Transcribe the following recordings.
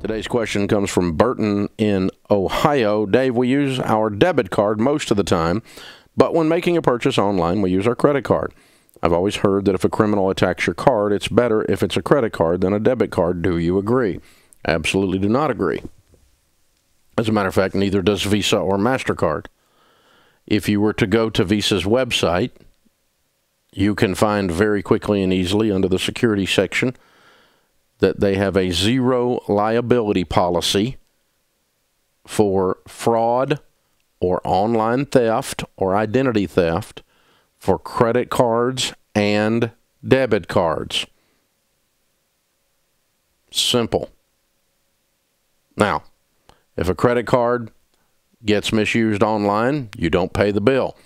Today's question comes from Burton in Ohio. Dave, we use our debit card most of the time, but when making a purchase online, we use our credit card. I've always heard that if a criminal attacks your card, it's better if it's a credit card than a debit card. Do you agree? Absolutely do not agree. As a matter of fact, neither does Visa or MasterCard. If you were to go to Visa's website, you can find very quickly and easily under the security section that they have a zero liability policy for fraud or online theft or identity theft for credit cards and debit cards. Simple. Now, if a credit card gets misused online, you don't pay the bill.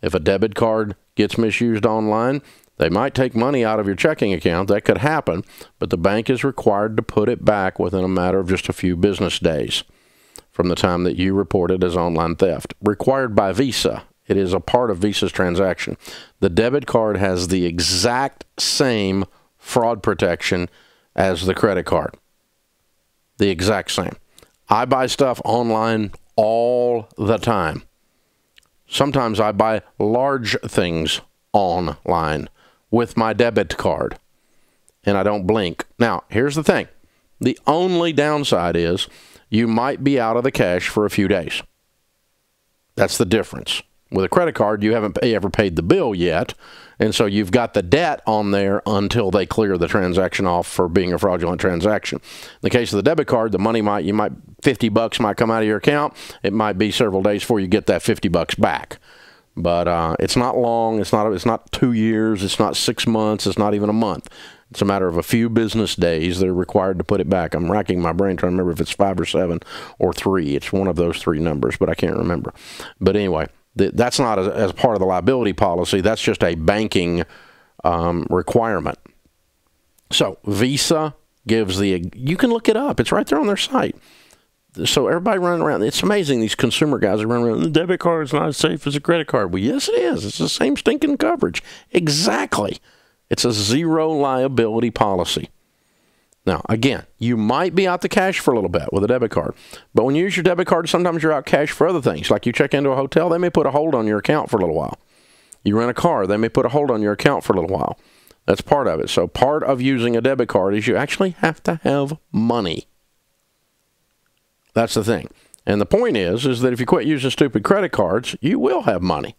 If a debit card gets misused online, they might take money out of your checking account. That could happen, but the bank is required to put it back within a matter of just a few business days from the time that you report it as online theft. Required by Visa. It is a part of Visa's transaction. The debit card has the exact same fraud protection as the credit card. The exact same. I buy stuff online all the time. Sometimes I buy large things online with my debit card, and I don't blink. Now, here's the thing. The only downside is you might be out of the cash for a few days. That's the difference. With a credit card, you haven't ever paid the bill yet, and so you've got the debt on there until they clear the transaction off for being a fraudulent transaction. In the case of the debit card, the money $50 might come out of your account. It might be several days before you get that $50 back. But it's not long. It's not 2 years. It's not 6 months. It's not even a month. It's a matter of a few business days. They're required to put it back. I'm racking my brain trying to remember if it's 5 or 7 or 3. It's one of those 3 numbers, but I can't remember. But anyway, that's not as part of the liability policy. That's just a banking requirement. So Visa gives you can look it up. It's right there on their site. So everybody running around, it's amazing, these consumer guys are running around, the debit card is not as safe as a credit card. Well, yes, it is. It's the same stinking coverage. Exactly. It's a zero liability policy. Now, again, you might be out the cash for a little bit with a debit card, but when you use your debit card, sometimes you're out cash for other things. Like you check into a hotel, they may put a hold on your account for a little while. You rent a car, they may put a hold on your account for a little while. That's part of it. So part of using a debit card is you actually have to have money. That's the thing. And the point is that if you quit using stupid credit cards, you will have money.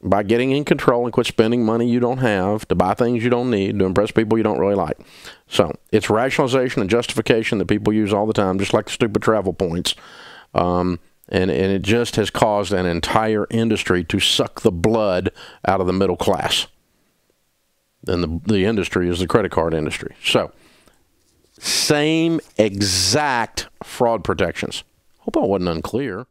By getting in control and quit spending money you don't have to buy things you don't need to impress people you don't really like. So it's rationalization and justification that people use all the time, just like the stupid travel points. And it just has caused an entire industry to suck the blood out of the middle class. And the industry is the credit card industry. So same exact fraud protections. Hope I wasn't unclear.